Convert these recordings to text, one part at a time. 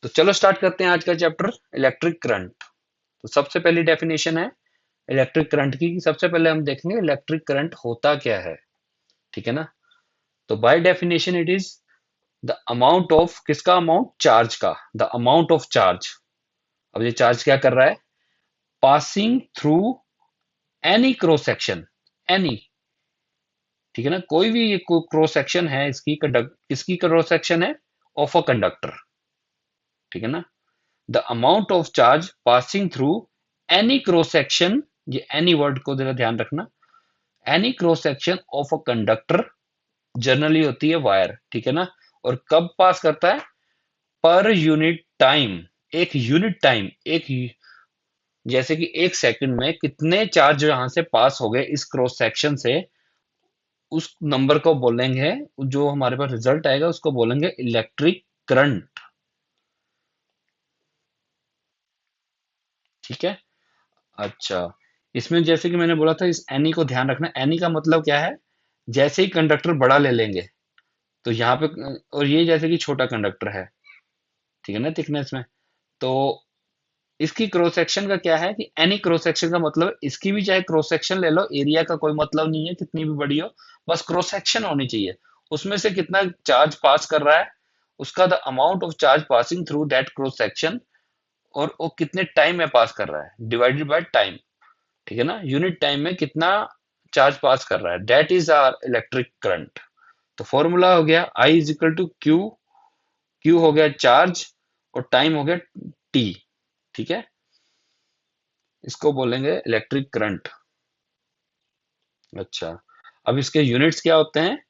तो चलो स्टार्ट करते हैं आज का चैप्टर इलेक्ट्रिक करंट। तो सबसे पहली डेफिनेशन है इलेक्ट्रिक करंट की। सबसे पहले हम देखेंगे इलेक्ट्रिक करंट होता क्या है। ठीक है ना। तो by definition it is the amount of, किसका अमाउंट, चार्ज का, द अमाउंट ऑफ चार्ज। अब ये चार्ज क्या कर रहा है, passing through any cross section, any, ठीक है ना, कोई भी ये क्रॉस सेक्शन है इसकी, कंडक्ट, किसकी क्रॉस सेक्शन है, ऑफ अ कंडक्टर। ठीक है ना। The amount of charge passing through any cross section, ये एनी वर्ड को जरा ध्यान रखना, any cross section of a conductor, generally होती है वायर। ठीक है ना। और कब पास करता है, पर यूनिट टाइम, एक यूनिट टाइम, जैसे कि एक सेकंड में कितने चार्ज यहां से पास हो गए इस क्रॉस सेक्शन से, उस नंबर को बोलेंगे, जो हमारे पास रिजल्ट आएगा उसको बोलेंगे इलेक्ट्रिक करंट। ठीक है। अच्छा, इसमें जैसे कि मैंने बोला था, इस एनी को ध्यान रखना। एनी का मतलब क्या है, जैसे ही कंडक्टर बड़ा ले लेंगे तो यहाँ पे, और ये जैसे कि छोटा कंडक्टर है, ठीक है ना, थिकनेस में, तो इसकी क्रॉस सेक्शन का क्या है कि एनी क्रॉस सेक्शन का मतलब इसकी भी चाहे क्रॉस सेक्शन ले लो, एरिया का कोई मतलब नहीं है कितनी भी बड़ी हो, बस क्रॉस सेक्शन होनी चाहिए। उसमें से कितना चार्ज पास कर रहा है, उसका the amount of charge passing through that cross section, और वो कितने टाइम में पास कर रहा है, डिवाइडेड बाय टाइम। ठीक है ना, यूनिट टाइम में कितना चार्ज पास कर रहा है, that is R electric current. तो फॉर्मूला हो गया I is equal to Q, Q हो गया चार्ज और टाइम हो गया टी। ठीक है, इसको बोलेंगे इलेक्ट्रिक करंट। अच्छा, अब इसके यूनिट्स क्या होते हैं,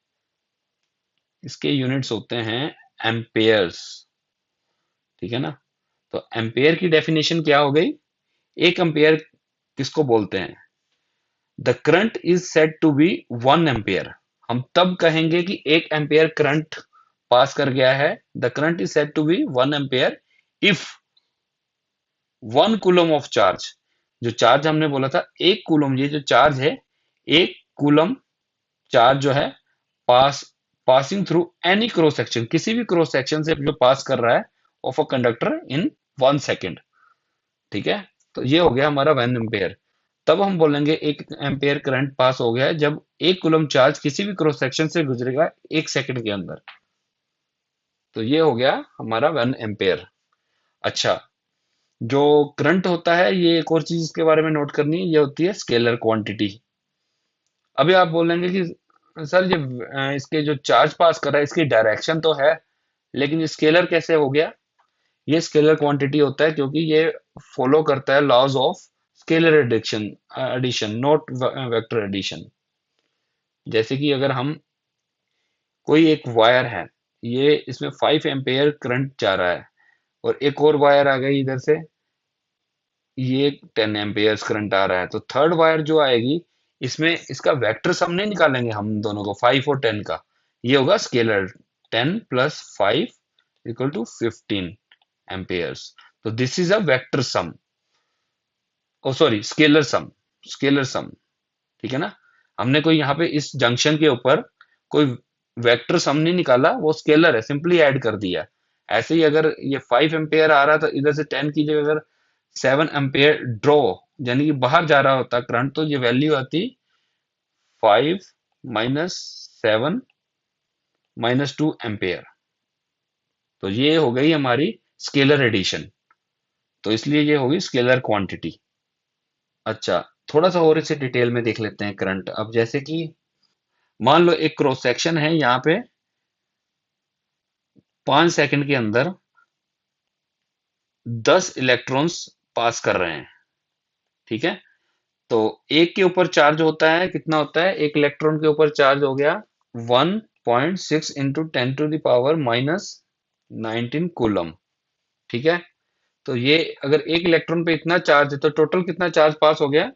इसके यूनिट्स होते हैं एम्पेयर्स। ठीक है ना। तो एम्पेयर की डेफिनेशन क्या हो गई, एक एम्पेयर किसको बोलते हैं, the current is said to be 1 ampere. हम तब कहेंगे कि 1 एम्पेयर करंट पास कर गया है, the current is said to be 1 ampere if 1 coulomb of charge, जो चार्ज हमने बोला था 1 कूलम, ये जो चार्ज है 1 कूलम चार्ज जो है, pass passing through any cross section, किसी भी क्रॉस सेक्शन से जो पास कर रहा है of a conductor in 1 second. ठीक है। तो ये हो गया हमारा 1 एम्पेयर। तब हम बोलेंगे 1 एम्पेयर करंट पास हो गया है जब 1 कूलम चार्ज किसी भी क्रॉस सेक्शन से गुजरेगा 1 सेकेंड के अंदर। तो ये हो गया हमारा 1 एम्पेयर। अच्छा, जो करंट होता है, ये एक और चीज इसके बारे में नोट करनी है, ये होती है स्केलर क्वांटिटी। अभी आप बोलेंगे कि सर ये इसके जो चार्ज पास कर रहा है इसकी डायरेक्शन तो है, लेकिन ये स्केलर कैसे हो गया। ये स्केलर क्वांटिटी होता है क्योंकि ये फॉलो करता है laws of scalar addition, addition not vector addition. जैसे कि अगर हम, कोई एक वायर है, ये इसमें 5 एम्पेयर करंट जा रहा है, और एक और वायर आ गई इधर से, ये 10 एम्पेयर करंट आ रहा है, तो थर्ड वायर जो आएगी इसमें इसका वेक्टर सम नहीं निकालेंगे हम दोनों को, 5 और 10 का, ये होगा स्केलर, 10 + 5 = 15 एम्पेयर्स। तो this is a vector sum, oh sorry scalar sum, scalar sum. ठीक है ना। हमने कोई यहाँ पे इस जंक्शन के ऊपर कोई वेक्टर सम नहीं निकाला, वो स्केलर है, सिंपली ऐड कर दिया। ऐसे ही अगर ये 5 एम्पेयर आ रहा, तो इधर से 10 की जगह अगर 7 एम्पेयर ड्रॉ, यानी कि बाहर जा रहा होता करंट, तो ये वैल्यू आती 5 - 7 - 2 एम्पेयर। तो ये हो गई हमारी स्केलर एडिशन, तो इसलिए ये होगी स्केलर क्वांटिटी। अच्छा, थोड़ा सा और इसे डिटेल में देख लेते हैं करंट। अब जैसे कि मान लो एक क्रॉस सेक्शन है, यहाँ पे 5 सेकंड के अंदर 10 इलेक्ट्रॉन्स पास कर रहे हैं। ठीक है। तो एक के ऊपर चार्ज होता है, कितना होता है, एक इलेक्ट्रॉन के ऊपर चार्ज हो गया 1.6 इंटू 10⁻⁻19 कूलम। ठीक है। तो ये अगर एक इलेक्ट्रॉन पे इतना चार्ज है, तो टोटल कितना चार्ज पास हो गया,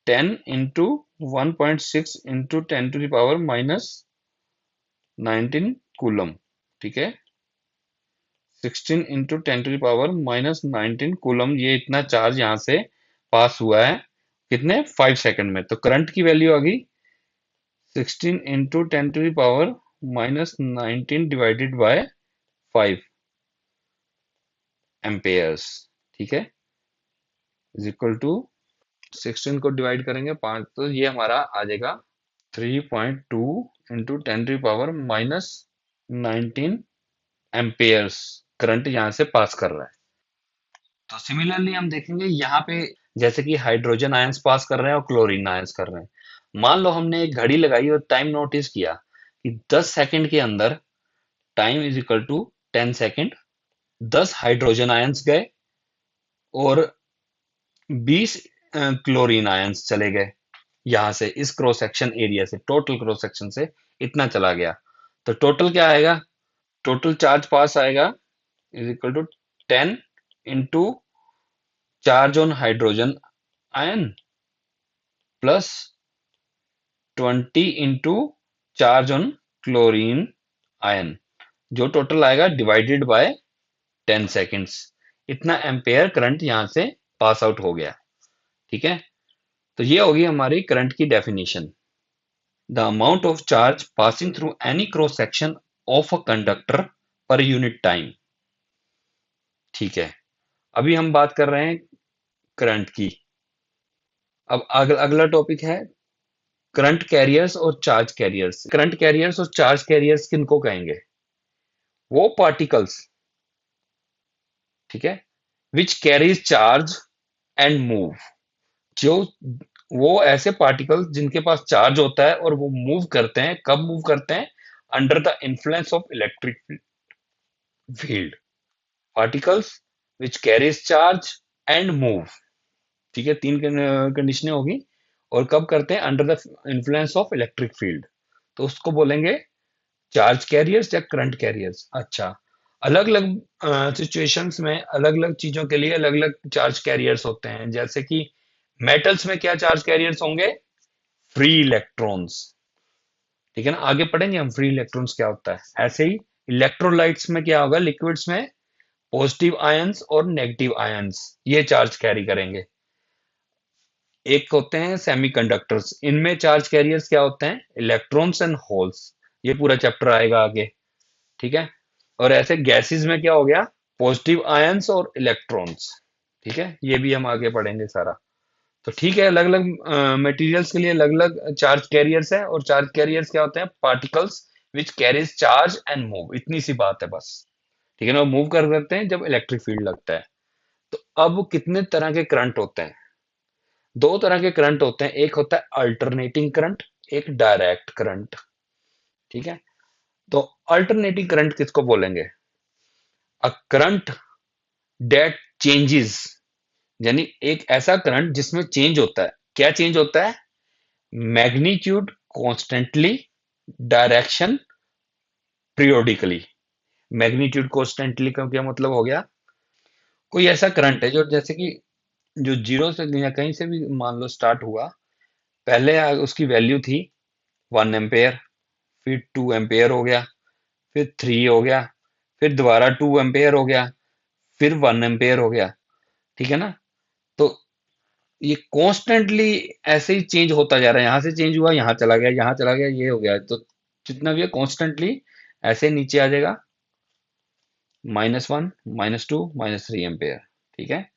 10 × 1.6 × 10⁻⁻19 कूलम। ठीक है। 16 × 10⁻⁻19 कूलम, ये इतना चार्ज यहाँ से पास हुआ है, कितने, 5 सेकंड में। तो करंट की वैल्यू आ गई 16 × 10⁻⁻19 डिवाइडेड बाय 5। एम्पेयर्स। ठीक है, इज इक्वल टू 16 को डिवाइड करेंगे 5, तो ये हमारा आ जाएगा 3.2 इंटू 10⁻⁻19 एम्पेयर्स करंट यहाँ से पास कर रहा है। तो सिमिलरली हम देखेंगे यहाँ पे, जैसे कि हाइड्रोजन आयंस पास कर रहे हैं और क्लोरीन आयंस कर रहे हैं। मान लो हमने एक घड़ी लगाई और टाइम नोटिस किया कि 10 सेकंड के अंदर time is equal to 10 second, 10 hydrogen ions गए और 20 क्लोरीन आयंस चले गए। यहाँ से इस क्रॉस सेक्शन एरिया से, टोटल क्रॉस सेक्शन से इतना चला गया, तो टोटल क्या आएगा? टोटल चार्ज पास आएगा is equal to 10 into charge on hydrogen ion plus 20 into charge on chlorine ion, जो टोटल आएगा डिवाइडेड बाय 10 सेकेंड्स। इतना एम्पेयर करंट यहां से पास आउट हो गया। ठीक है, तो ये होगी हमारी करंट की definition. The amount of charge passing through any cross section of a conductor per unit time. ठीक है, अभी हम बात कर रहे हैं करंट की। अब अगला टॉपिक है करंट कैरियर्स और चार्ज कैरियर्स। करंट कैरियर्स और चार्ज कैरियर्स किनको कहेंगे? वो पार्टिकल्स, ठीक है, which carries charge and move. जो वो ऐसे पार्टिकल्स जिनके पास चार्ज होता है और वो मूव करते हैं, कब मूव करते हैं? Under the influence of electric field. Particles which carries charge and move. ठीक है, तीन कंडीशनें होगी। और कब करते हैं? Under the influence of electric field, तो उसको बोलेंगे चार्ज कैरियर्स या करंट कैरियर्स। अच्छा, अलग अलग सिचुएशंस में अलग अलग चीजों के लिए अलग अलग चार्ज कैरियर्स होते हैं। जैसे कि मेटल्स में क्या चार्ज कैरियर्स होंगे? Free electrons. ठीक है ना, आगे पढ़ेंगे हम फ्री इलेक्ट्रॉन्स क्या होता है। ऐसे ही इलेक्ट्रोलाइट्स में क्या होगा? लिक्विड्स में पॉजिटिव आयंस और नेगेटिव आयंस ये चार्ज कैरी करेंगे। एक होते हैं सेमीकंडक्टर्स, इनमें चार्ज कैरियर्स क्या होते हैं? Electrons and holes. ये पूरा चैप्टर आएगा आगे। ठीक है, और ऐसे गैसेस में क्या हो गया? पॉजिटिव आयंस और इलेक्ट्रॉन्स। ठीक है, ये भी हम आगे पढ़ेंगे सारा। तो ठीक है, अलग अलग मटेरियल्स के लिए अलग अलग चार्ज कैरियर्स है। और चार्ज कैरियर्स क्या होते हैं? Particles which carries charge and move. इतनी सी बात है बस। ठीक है ना, मूव कर करते हैं जब इलेक्ट्रिक फील्ड लगता है। तो अब कितने तरह के करंट होते हैं? दो तरह के करंट होते हैं, एक होता है अल्टरनेटिंग करंट, एक डायरेक्ट करंट। ठीक है, तो अल्टरनेटिंग करंट किसको बोलेंगे? अ करंट डेट चेंजेस, यानी एक ऐसा करंट जिसमें चेंज होता है। क्या चेंज होता है? Magnitude constantly, direction periodically. Magnitude constantly का क्या मतलब हो गया? कोई ऐसा करंट है जो, जैसे कि जो जीरो से या कहीं से भी मान लो स्टार्ट हुआ, पहले उसकी वैल्यू थी 1 एम्पेयर, फिर 2 एम्पेयर हो गया, फिर 3 हो गया, फिर दोबारा 2 एम्पेयर हो गया, फिर 1 एम्पेयर हो गया। ठीक है ना, तो ये कॉन्स्टेंटली ऐसे ही चेंज होता जा रहा है। यहाँ से चेंज हुआ, यहाँ चला गया, यहाँ चला गया, ये हो गया। तो जितना भी है कॉन्स्टेंटली ऐसे नीचे आ जाएगा, -1, -2, -3 एम्पेयर। ठीक है,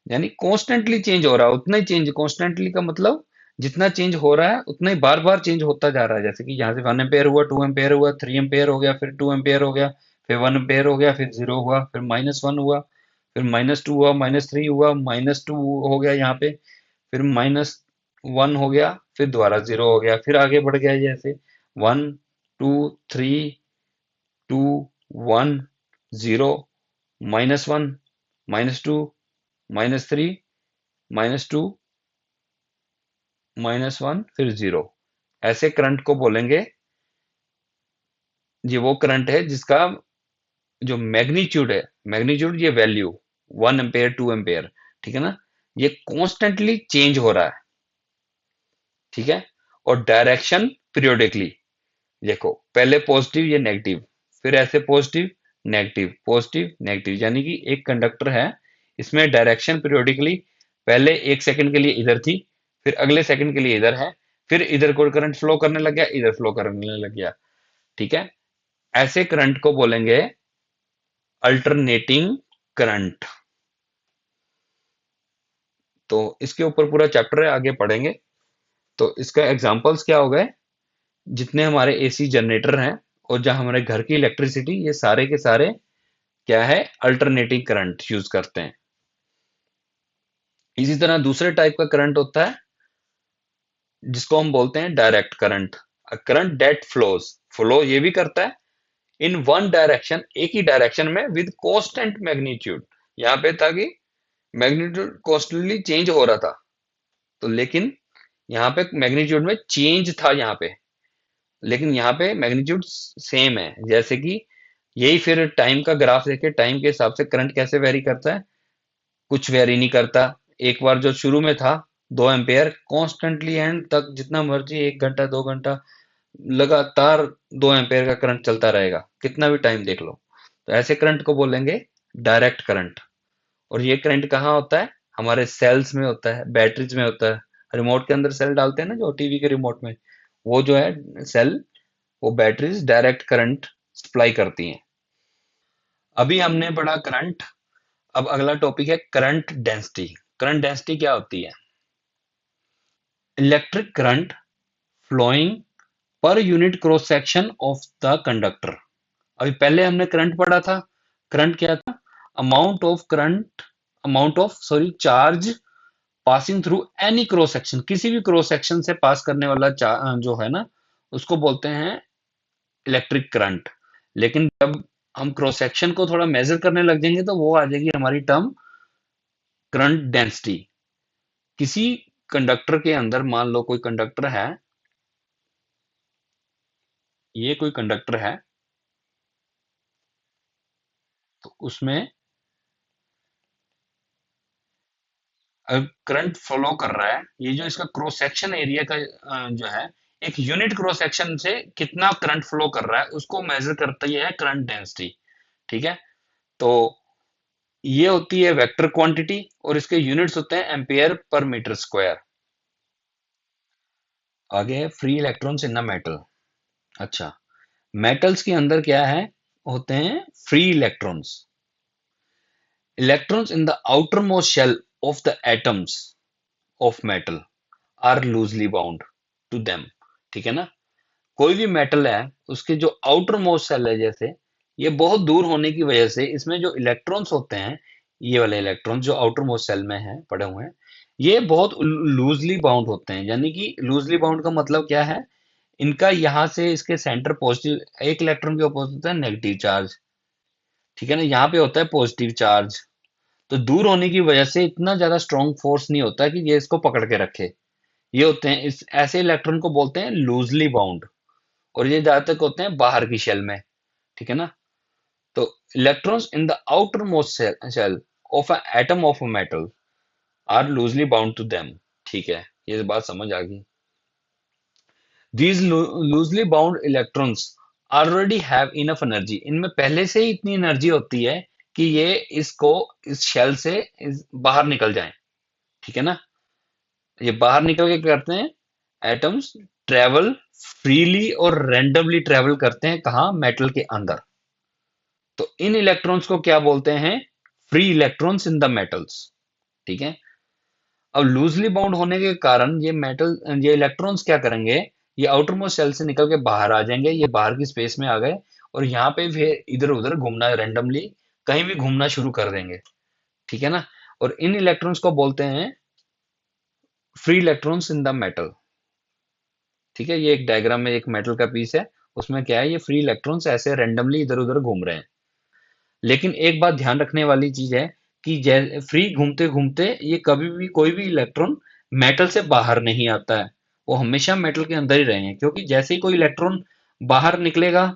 यानी कॉन्स्टेंटली चेंज हो रहा है, उतना ही चेंज। कॉन्स्टेंटली का मतलब जितना चेंज हो रहा है उतना ही बार बार चेंज होता जा रहा है। जैसे कि यहाँ से 1 एम्पेयर हुआ, 2 एम्पेयर हुआ, 3 एम्पेयर हो गया, फिर 2 एम्पेयर हो गया, फिर 1 एम्पेयर हो गया, फिर 0 हुआ, फिर -1 हुआ, फिर -2 हुआ, -3 हुआ, -2 हो गया यहाँ पे, फिर -1 हो गया, फिर दोबारा 0 हो गया, फिर आगे बढ़ गया जैसे 1, 2, 3, 2, 1, 0, -1, -2, -3, -2, -1, फिर 0। ऐसे करंट को बोलेंगे, ये वो करंट है जिसका जो मैग्नीट्यूड है, मैग्नीट्यूड ये वैल्यू 1 एम्पेयर, 2 एम्पेयर, ठीक है ना, ये कॉन्स्टेंटली चेंज हो रहा है। ठीक है, और डायरेक्शन पीरियोडिकली। देखो पहले पॉजिटिव ये नेगेटिव, फिर ऐसे पॉजिटिव नेगेटिव पॉजिटिव नेगेटिव, यानी कि एक कंडक्टर है, इसमें डायरेक्शन पीरियोडिकली पहले 1 सेकंड के लिए इधर थी, फिर अगले सेकंड के लिए इधर है, फिर इधर को करंट फ्लो करने लग गया, इधर फ्लो करने लग गया। ठीक है, ऐसे करंट को बोलेंगे अल्टरनेटिंग करंट। तो इसके ऊपर पूरा चैप्टर है, आगे पढ़ेंगे। तो इसका एग्जांपल्स क्या हो गए, जितने हमारे एसी जनरेटर हैं और जहां हमारे घर की इलेक्ट्रिसिटी, ये सारे के सारे क्या है, अल्टरनेटिंग करंट यूज करते हैं। इसी तरह दूसरे टाइप का करंट होता है जिसको हम बोलते हैं direct current. Current that flows, flow ये भी करता है इन वन डायरेक्शन, एक ही डायरेक्शन में विद कांस्टेंट मैग्नीट्यूड। यहाँ पे था कि मैग्नीट्यूड कॉन्स्टेंटली चेंज हो रहा था, तो लेकिन यहाँ पे मैग्नीट्यूड में चेंज था यहाँ पे, लेकिन यहाँ पे मैग्नीट्यूड सेम है। जैसे कि यही फिर टाइम का ग्राफ देखे, टाइम के हिसाब से करंट कैसे वेरी करता है, कुछ वेरी नहीं करता। एक बार जो शुरू में था 2 एम्पेयर कॉन्स्टेंटली एंड तक, जितना मर्जी 1 घंटा 2 घंटा लगातार 2 एम्पेयर का करंट चलता रहेगा, कितना भी टाइम देख लो। तो ऐसे करंट को बोलेंगे डायरेक्ट करंट। और ये करंट कहाँ होता है, हमारे सेल्स में होता है, बैटरीज में होता है। रिमोट के अंदर सेल डालते हैं ना, जो टीवी के रिमोट में, वो जो है सेल, वो बैटरीज डायरेक्ट करंट सप्लाई करती हैं। अभी हमने पढ़ा करंट। अब अगला टॉपिक है करंट डेंसिटी। करंट डेंसिटी क्या होती है, electric current flowing per unit cross section of the conductor. अभी पहले हमने करंट पढ़ा था, करंट क्या था, amount of current, amount of sorry charge passing through any cross section, किसी भी क्रॉस सेक्शन से पास करने वाला जो है ना, उसको बोलते हैं इलेक्ट्रिक करंट। लेकिन जब हम क्रॉस सेक्शन को थोड़ा मेजर करने लग जाएंगे तो वो आ जाएगी हमारी टर्म करंट डेंसिटी। किसी कंडक्टर के अंदर, मान लो कोई कंडक्टर है, ये कोई कंडक्टर है, तो उसमें करंट फ्लो कर रहा है, ये जो इसका क्रॉस सेक्शन एरिया का जो है, एक यूनिट क्रॉस सेक्शन से कितना करंट फ्लो कर रहा है उसको मेजर करता ही है करंट डेंसिटी। ठीक है, तो ये होती है वेक्टर क्वांटिटी और इसके यूनिट्स होते हैं एम्पियर पर मीटर स्क्वायर। आगे है free electrons in the metal. अच्छा, मेटल्स के अंदर क्या है, होते हैं free electrons. Electrons in the outer most shell of the atoms of metal are loosely bound to them. ठीक है ना, कोई भी मेटल है, उसके जो आउटर मोस्ट सेल है, जैसे ये बहुत दूर होने की वजह से इसमें जो इलेक्ट्रॉन्स होते हैं, ये वाले इलेक्ट्रॉन्स जो आउटर मोस्ट सेल में है पड़े हुए हैं, ये बहुत लूजली बाउंड होते हैं। यानी कि लूजली बाउंड का मतलब क्या है, इनका यहाँ से इसके सेंटर पॉजिटिव, एक इलेक्ट्रॉन के अपोजिट होता है नेगेटिव चार्ज, ठीक है ना, यहाँ पे होता है पॉजिटिव चार्ज। तो दूर होने की वजह से इतना ज्यादा स्ट्रॉन्ग फोर्स नहीं होता कि ये इसको पकड़ के रखे। ये होते हैं, इस ऐसे इलेक्ट्रॉन को बोलते हैं लूजली बाउंड, और ये ज्यादातर होते हैं बाहर की शेल में। ठीक है ना, तो electrons in the outer most shell of an atom of a metal are loosely bound to them. ठीक है, ये बात समझ आ गई। These loosely bound electrons already have enough energy, इनमें पहले से ही इतनी एनर्जी होती है कि ये इसको इस शेल से बाहर निकल जाएं। ठीक है ना, ये बाहर निकल के क्या करते हैं, एटम्स ट्रेवल फ्रीली और रैंडमली ट्रेवल करते हैं, कहाँ, मेटल के अंदर। तो इन इलेक्ट्रॉन्स को क्या बोलते हैं, free electrons in the metals. ठीक है, अब लूजली बाउंड होने के कारण ये मेटल, ये इलेक्ट्रॉन्स क्या करेंगे, ये आउटर मोस्ट शेल से निकल के बाहर आ जाएंगे, ये बाहर की स्पेस में आ गए, और यहाँ पे फिर इधर उधर घूमना, रैंडमली कहीं भी घूमना शुरू कर देंगे। ठीक है ना, और इन इलेक्ट्रॉन्स को बोलते हैं free electrons in the metal. ठीक है, ये एक डायग्राम में एक मेटल का पीस है, उसमें क्या है, ये फ्री इलेक्ट्रॉन्स ऐसे रैंडमली इधर उधर घूम रहे हैं। लेकिन एक बात ध्यान रखने वाली चीज है कि फ्री घूमते घूमते ये कभी भी कोई भी इलेक्ट्रॉन मेटल से बाहर नहीं आता है, वो हमेशा मेटल के अंदर ही रहेंगे, क्योंकि जैसे ही कोई इलेक्ट्रॉन बाहर निकलेगा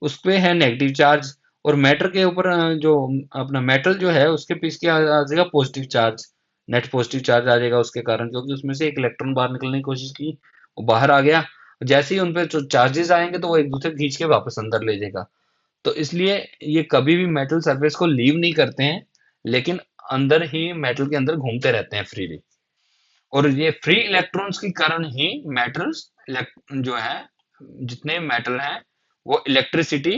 उस पे है नेगेटिव चार्ज, और मेटल के ऊपर जो अपना मेटल जो है उसके पीस के आ जाएगा positive charge, net positive charge आ जाएगा उसके कारण, क्योंकि उसमें से एक इलेक्ट्रॉन बाहर निकलने की कोशिश की, वो बाहर आ गया। जैसे ही उन पे जो चार्जेस आएंगे तो वो एक दूसरे को खींच के वापस अंदर ले जाएगा। तो इसलिए ये कभी भी मेटल सरफेस को लीव नहीं करते हैं, लेकिन अंदर ही मेटल के अंदर घूमते रहते हैं फ्रीली। और ये फ्री इलेक्ट्रॉन्स के कारण ही मेटल्स जो है, जितने मेटल हैं वो इलेक्ट्रिसिटी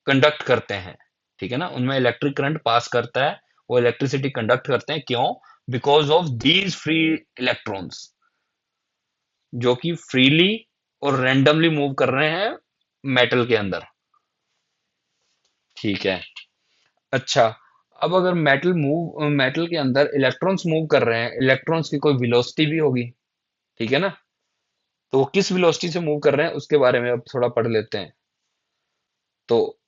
कंडक्ट करते हैं। ठीक है ना, उनमें इलेक्ट्रिक करंट पास करता है, वो इलेक्ट्रिसिटी कंडक्ट करते हैं, क्यों? Because of these free electrons, जो कि फ्रीली और रैंडमली मूव कर रहे हैं मेटल के अंदर। ठीक है। अच्छा, अब अगर मेटल के अंदर इलेक्ट्रॉन्स मूव कर रहे हैं, इलेक्ट्रॉन्स की कोई वेलोसिटी भी होगी, ठीक है ना, तो वो किस वेलोसिटी से मूव कर रहे हैं उसके बारे में अब थोड़ा पढ़ लेते हैं। तो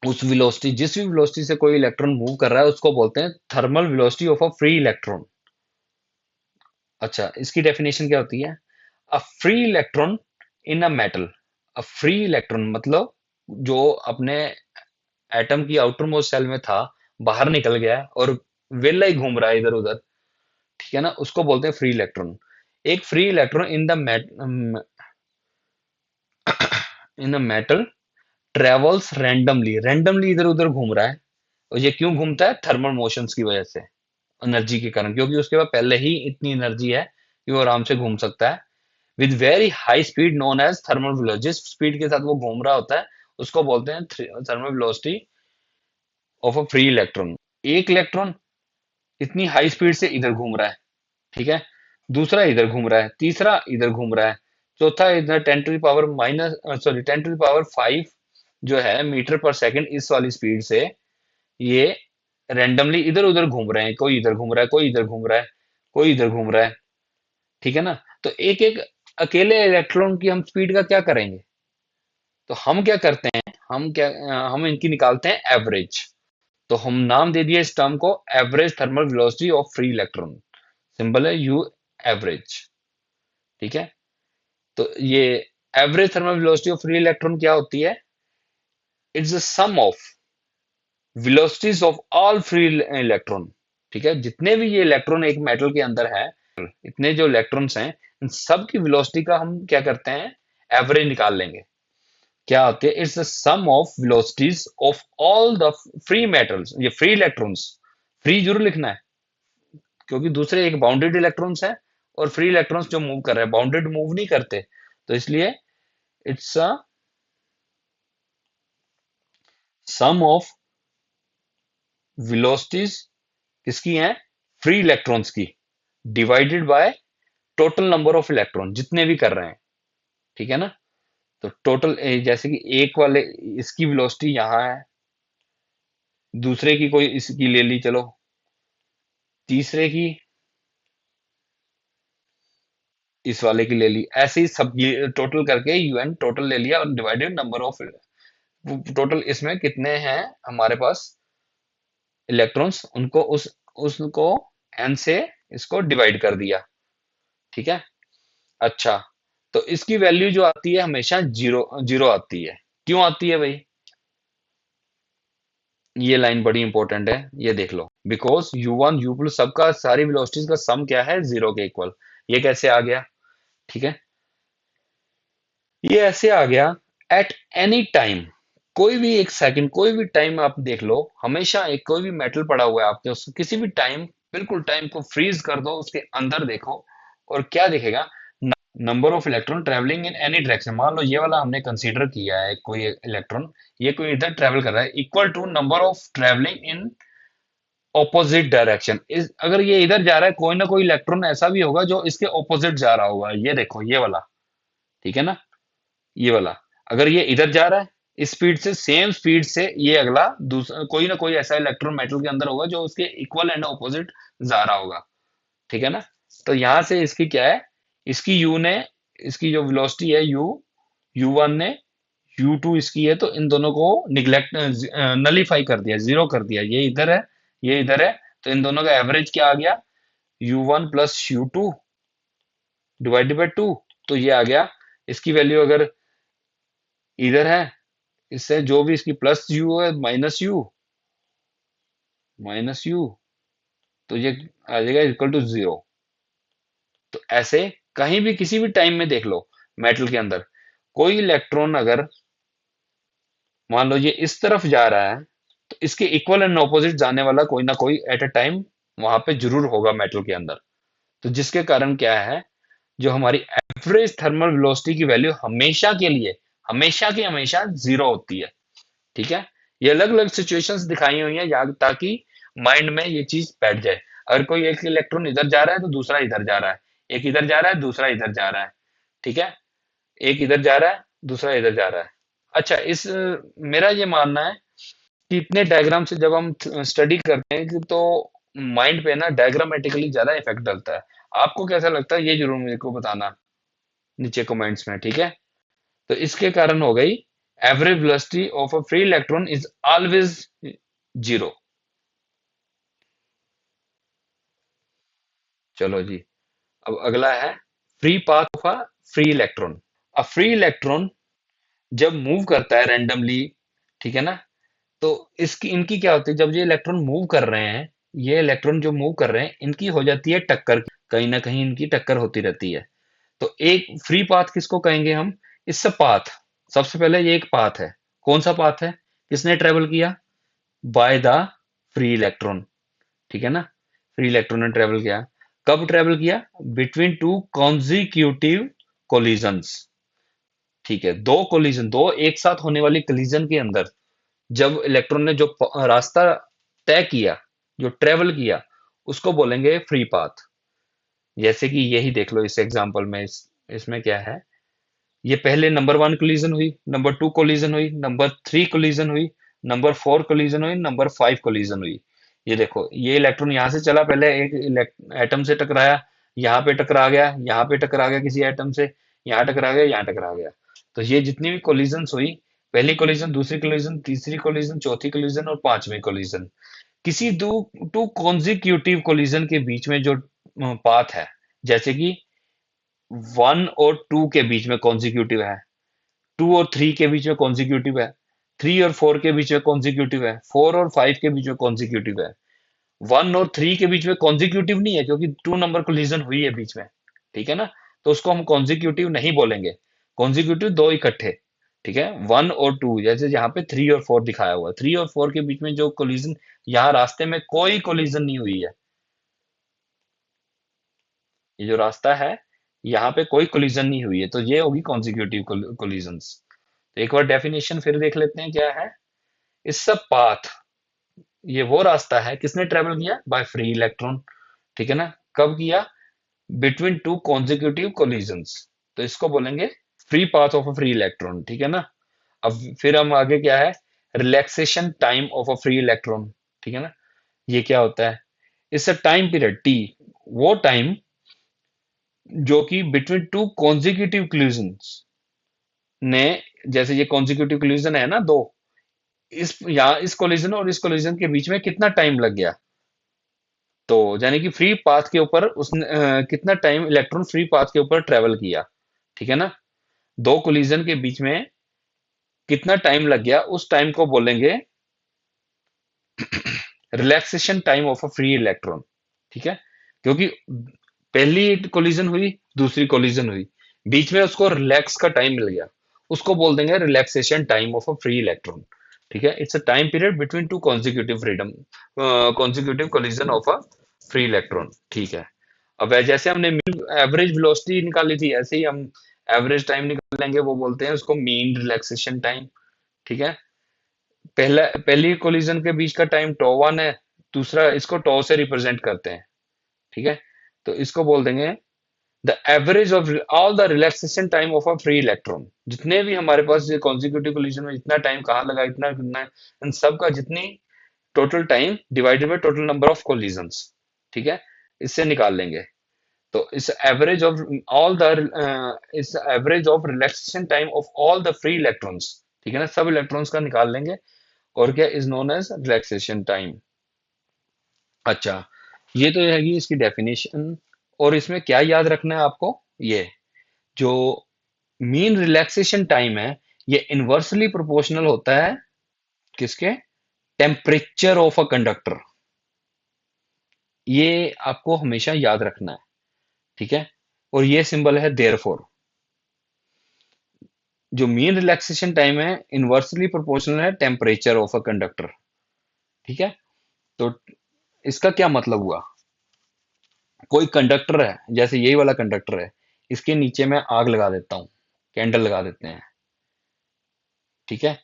उस वेलोसिटी, जिस भी वेलोसिटी से कोई इलेक्ट्रॉन मूव कर रहा है, उसको बोलते हैं thermal velocity of a free electron. अच्छा, इसकी डेफिनेशन क्या होती है? A free electron in a metal. A free electron मतलब जो अपने एटम की आउटर मोस्ट सेल में था, बाहर निकल गया है और वेला ही घूम रहा है इधर उधर, ठीक है ना, उसको बोलते हैं फ्री इलेक्ट्रॉन। एक free electron in the metal travels randomly, randomly इधर उधर घूम रहा है। और ये क्यों घूमता है? थर्मल मोशंस की वजह से, एनर्जी के कारण, क्योंकि उसके पास पहले ही इतनी एनर्जी है कि वो आराम से घूम सकता है with very high speed known as thermal velocity. जिस स्पीड के साथ वो घूम रहा होता है उसको बोलते हैं thermal velocity of a free electron. एक इलेक्ट्रॉन इतनी हाई स्पीड से इधर घूम रहा है, ठीक है, दूसरा इधर घूम रहा है, तीसरा इधर घूम रहा है, चौथा इधर 10 टू द पावर 5 जो है मीटर पर सेकंड, इस वाली स्पीड से ये रैंडमली इधर उधर घूम रहे हैं। कोई इधर घूम रहा है, कोई इधर घूम रहा है, कोई इधर घूम रहा है, ठीक है ना। तो एक एक अकेले इलेक्ट्रॉन की हम स्पीड का क्या करेंगे? तो हम क्या करते हैं, हम इनकी निकालते हैं एवरेज। तो हम नाम दे दिए इस टर्म को average thermal velocity of free electron. Symbol है यू, एवरेज, ठीक है। तो ये average thermal velocity of free electron क्या होती है? It's the sum of velocities of all free electron, ठीक है, जितने भी ये इलेक्ट्रॉन एक मेटल के अंदर है, इतने जो इलेक्ट्रॉन्स हैं, इन सब की वेलोसिटी का हम क्या करते हैं, एवरेज निकाल लेंगे। क्या होती है? It's the sum of velocities of all the free metals, ये फ्री इलेक्ट्रॉन्स, फ्री जरूर लिखना है, क्योंकि दूसरे एक बाउंडेड इलेक्ट्रॉन्स है और फ्री इलेक्ट्रॉन्स जो मूव कर रहे हैं, बाउंडेड मूव नहीं करते, तो इसलिए it's a sum of velocities किसकी हैं? फ्री इलेक्ट्रॉन्स की, divided by total number of electron जितने भी कर रहे हैं, ठीक है ना। तो टोटल, जैसे कि एक वाले इसकी वेलोसिटी यहाँ है, दूसरे की कोई इसकी ले ली, चलो तीसरे की इस वाले की ले ली, ऐसे ही सब ये टोटल करके यूएन टोटल ले लिया और डिवाइडेड नंबर ऑफ, टोटल इसमें कितने हैं हमारे पास इलेक्ट्रॉन्स, उनको उसको एन से इसको डिवाइड कर दिया, ठीक है। अच्छा, तो इसकी वैल्यू जो आती है हमेशा जीरो जीरो आती है। क्यों आती है भाई? ये लाइन बड़ी इंपॉर्टेंट है, ये देख लो। बिकॉज u1 u2 सबका, सारी वेलोसिटीज का सम क्या है? जीरो के इक्वल। ये कैसे आ गया? ठीक है, ये ऐसे आ गया, एट एनी टाइम, कोई भी एक सेकंड, कोई भी टाइम आप देख लो, हमेशा एक कोई भी मेटल पड़ा हुआ है आपके, उसको किसी भी टाइम, बिल्कुल टाइम को फ्रीज कर दो, उसके अंदर देखो और क्या दिखेगा? Number of electron travelling in any direction. मान लो ये वाला हमने कंसीडर किया है, कोई इलेक्ट्रॉन, ये कोई इधर ट्रेवल कर रहा है, equal to number of travelling in opposite direction. इस अगर ये इधर जा रहा है, कोई ना कोई इलेक्ट्रॉन ऐसा भी होगा जो इसके ऑपोजिट जा रहा होगा। ये देखो ये वाला, ठीक है ना, ये वाला, अगर ये इधर जा रहा है इस स्पीड से, सेम स्पीड से ये अगला दूसरा कोई ना कोई ऐसा इलेक्ट्रॉन मेटल के अंदर होगा जो उसके इक्वल एंड ऑपोजिट जा रहा होगा, ठीक है ना। तो यहां से इसकी क्या है, इसकी यू ने, इसकी जो वेलोसिटी है यू, u1 ने u2 इसकी है, तो इन दोनों को निग्लेक्ट, नलीफाई कर दिया, जीरो कर दिया। ये इधर है, ये इधर है, तो इन दोनों का एवरेज क्या आ गया? u1 plus u2 divided by two. तो ये आ गया, इसकी वैल्यू अगर इधर है, इससे जो भी इसकी प्लस यू है माइनस यू, तो ये आ जाएगा इक्वल टू जीरो। तो ऐसे कहीं भी किसी भी टाइम में देख लो, मेटल के अंदर कोई इलेक्ट्रॉन अगर मान लो ये इस तरफ जा रहा है, तो इसके इक्वल एंड ऑपोजिट जाने वाला कोई ना कोई एट अ टाइम वहां पे जरूर होगा मेटल के अंदर। तो जिसके कारण क्या है, जो हमारी एवरेज थर्मल वेलोसिटी की वैल्यू हमेशा के लिए, हमेशा की हमेशा जीरो होती है। ठीक है। ये अलग अलग सिचुएशंस दिखाई हुई हैं यहाँ, ताकि माइंड में ये चीज बैठ जाए। अगर कोई एक इलेक्ट्रॉन इधर जा रहा है तो दूसरा इधर जा रहा है, एक इधर जा रहा है दूसरा इधर जा रहा है, ठीक है। एक इधर जा रहा है दूसरा इधर जा रहा है। अच्छा, मेरा ये मानना है कि इतने डायग्राम से जब हम स्टडी करते हैं तो माइंड पे ना डायग्रामेटिकली ज्यादा इफेक्ट डलता है। आपको कैसा लगता है ये जरूर मेरे को बताना नीचे कमेंट्स में, ठीक है। तो इसके कारण हो गई average velocity of a free electron is always zero. चलो जी, अब अगला है free path of a free electron. A free electron जब मूव करता है रैंडमली, ठीक है ना, तो इसकी इनकी क्या होती है, जब ये इलेक्ट्रॉन मूव कर रहे हैं, ये इलेक्ट्रॉन जो मूव कर रहे हैं इनकी हो जाती है टक्कर, कहीं ना कहीं इनकी टक्कर होती रहती है। तो एक फ्री पाथ किसको कहेंगे हम, इससे पाथ, सबसे पहले ये एक पाथ है। कौन सा पाथ है, किसने ट्रेवल किया, बाय द फ्री इलेक्ट्रॉन, ठीक है ना। फ्री इलेक्ट्रॉन ने ट्रेवल किया, कब ट्रेवल किया, बिटवीन टू कॉन्जिक्यूटिव कोलिजन्स, ठीक है। दो कोलिजन, दो एक साथ होने वाली कोलिजन के अंदर जब इलेक्ट्रॉन ने जो रास्ता तय किया, जो ट्रेवल किया, उसको बोलेंगे फ्री पाथ। जैसे कि यही देख लो इस एग्जांपल में, इसमें क्या है, ये पहले नंबर वन कोलिजन हुई, नंबर टू कोलिजन हुई, नंबर थ्री कोलिजन हुई, नंबर फोर कोलिजन हुई, नंबर फाइव कोलिजन हुई। ये देखो, ये इलेक्ट्रॉन यहां से चला, पहले एक एटम से टकराया, यहाँ पे टकरा गया, यहाँ पे टकरा गया किसी एटम से, यहाँ टकरा गया, यहाँ टकरा गया। तो ये जितनी भी कोलिजन हुई, पहली कोलिजन, दूसरी कोलिजन, तीसरी कोलिजन, चौथी कोलिजन और पांचवी कोलिजन, किसी दो टू कॉन्जिक्यूटिव कोलिजन के बीच में जो पाथ है, जैसे कि वन और टू के बीच में कॉन्जिक्यूटिव है, टू और थ्री के बीच में कॉन्जिक्यूटिव है, थ्री और फोर के बीच में कॉन्जिक्यूटिव है, फोर और फाइव के बीच में कॉन्जिक्यूटिव है। वन और थ्री के बीच में कॉन्जिक्यूटिव नहीं है, क्योंकि टू नंबर कोलिजन हुई है बीच में, ठीक है ना। तो उसको हम कॉन्जिक्यूटिव नहीं बोलेंगे, कॉन्जिक्यूटिव दो इकट्ठे, ठीक है। वन और टू, जैसे यहाँ पे थ्री और फोर दिखाया हुआ है, थ्री और फोर के बीच में जो कोलिजन, यहाँ रास्ते में कोई कोलिजन नहीं हुई है, ये जो रास्ता है यहाँ पे कोई कोलिजन नहीं हुई है, तो ये होगी कॉन्जिक्यूटिव कोलिजन्स। तो एक बार डेफिनेशन फिर देख लेते हैं क्या है। इस सब पाथ, ये वो रास्ता है किसने ट्रेवल किया, बाय फ्री इलेक्ट्रॉन, ठीक है ना। कब किया, बिटवीन टू कॉन्जिक्यूटिव कोलिजन्स, तो इसको बोलेंगे free path of a free electron, ठीक है ना। अब फिर हम आगे क्या है, relaxation time of a free electron, ठीक है ना। ये क्या होता है, it's a time period T, वो टाइम जो कि बिटवीन टू कॉन्जिक्यूटिव कोलिजन्स ने, जैसे ये कॉन्जिक्यूटिव कोलिजन है ना दो, इस यहाँ इस कोलिजन और इस कोलिजन के बीच में कितना टाइम लग गया, तो यानी कि फ्री पाथ के ऊपर उसने कितना टाइम इलेक्ट्रॉन फ्री पाथ के ऊपर ट्रेवल किया, ठीक है ना। दो कोलिजन के बीच में कितना टाइम लग गया, उस टाइम को बोलेंगे relaxation time of a free electron, ठीक है। क्योंकि पहली कोलिजन हुई, दूसरी कोलिजन हुई, बीच में उसको रिलैक्स का टाइम मिल गया, उसको बोल देंगे relaxation time of a free electron, ठीक है। It's a time period between two consecutive freedom consecutive collision of a free electron, ठीक है। अब जैसे हमने एवरेज वेलोसिटी निकाली थी, ऐसे ही हम एवरेज टाइम निकालेंगे, वो बोलते हैं उसको मीन रिलैक्सेशन टाइम, ठीक है। पहली कोलिजन के बीच का टाइम टो वन है, दूसरा इसको टो से रिप्रेजेंट करते हैं, ठीक है। तो इसको बोल देंगे the average of all the relaxation time of a free electron. जितने भी हमारे पास ये कॉन्जिक्यूटिव कोलिजन में जितना टाइम कहाँ लगा, इतना कितना है, इन सब का जितनी total time divided by total number of collisions, ठीक है, इससे निकाल लेंगे। तो इस एवरेज ऑफ ऑल द इस average of relaxation time of all the free electrons, ठीक है ना, सब इलेक्ट्रॉन्स का निकाल लेंगे, और क्या is known age relaxation time. अच्छा, ये तो रहेगी इसकी डेफिनेशन। और इसमें क्या याद रखना है आपको, ये जो मीन रिलैक्सेशन टाइम है, ये इनवर्सली प्रोपोर्शनल होता है किसके, टेम्परेचर ऑफ अ कंडक्टर। ये आपको हमेशा याद रखना है, ठीक है। और ये सिंबल है देयरफॉर। जो मीन रिलैक्सेशन टाइम है इनवर्सली प्रोपोर्शनल है टेम्परेचर ऑफ अ कंडक्टर, ठीक है। तो इसका क्या मतलब हुआ, कोई कंडक्टर है, जैसे यही वाला कंडक्टर है, इसके नीचे मैं आग लगा देता हूँ, कैंडल लगा देते हैं, ठीक है।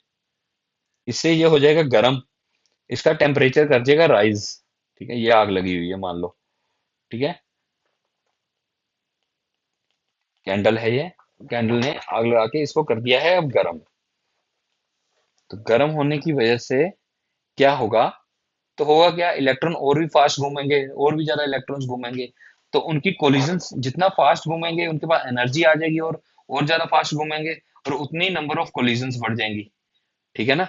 इससे ये हो जाएगा गर्म, इसका टेम्परेचर कर जाएगा राइज। ठीक है, ये आग लगी हुई है मान लो। ठीक है, कैंडल है ये, कैंडल ने आग लगा के इसको कर दिया है अब गर्म। तो गर्म होने की वजह से क्या होगा, तो होगा क्या, इलेक्ट्रॉन और भी फास्ट घूमेंगे, और भी ज्यादा इलेक्ट्रॉन्स घूमेंगे। तो उनकी कोलिजन्स जितना फास्ट घूमेंगे उनके पास एनर्जी आ जाएगी, और ज्यादा फास्ट घूमेंगे, और उतनी नंबर ऑफ कोलिजन्स बढ़ जाएंगी। ठीक है ना,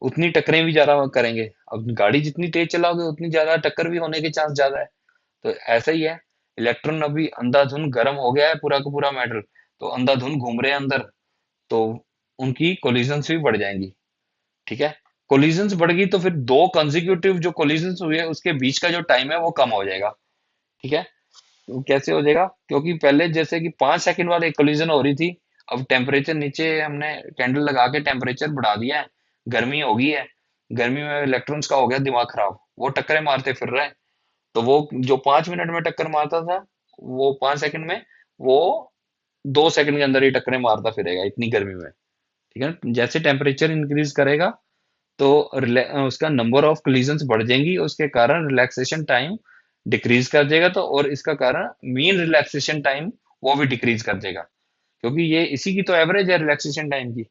उतनी टक्करें भी ज्यादा करेंगे। अब गाड़ी जितनी तेज चलाओगे उतनी ज्यादा टक्कर भी होने के चांस ज्यादा है। तो ऐसा ही है, इलेक्ट्रॉन अभी अंधाधुन गर्म हो गया है पूरा का पूरा मेटल, तो अंधाधुन घूम रहे हैं अंदर, तो उनकी कोलिजन्स भी बढ़ जाएंगी। ठीक है, कोलिजन्स बढ़ गई तो फिर दो कंसेक्यूटिव जो कोलिजन्स हुए उसके बीच का जो टाइम है वो कम हो जाएगा। ठीक है, तो कैसे हो जाएगा, क्योंकि पहले जैसे कि 5 सेकंड बाद एक कोलिजन हो रही थी, अब टेम्परेचर नीचे हमने कैंडल लगा के टेम्परेचर बढ़ा दिया है, गर्मी हो गई है, गर्मी में इलेक्ट्रॉन्स का हो गया दिमाग खराब, वो टक्करें मारते फिर रहे हैं। तो वो जो 5 मिनट में टक्कर मारता था, वो 5 सेकंड में, वो 2 सेकंड के अंदर ही टक्करें मारता फिरेगा इतनी गर्मी में। ठीक है, जैसे टेम्परेचर इंक्रीज करेगा तो उसका नंबर ऑफ कोलिजन्स बढ़ जाएंगी, उसके कारण रिलैक्सेशन टाइम डिक्रीज कर देगा, तो और इसका कारण मीन रिलैक्सेशन टाइम वो भी डिक्रीज कर देगा, क्योंकि ये इसी की तो एवरेज है रिलैक्सेशन टाइम की।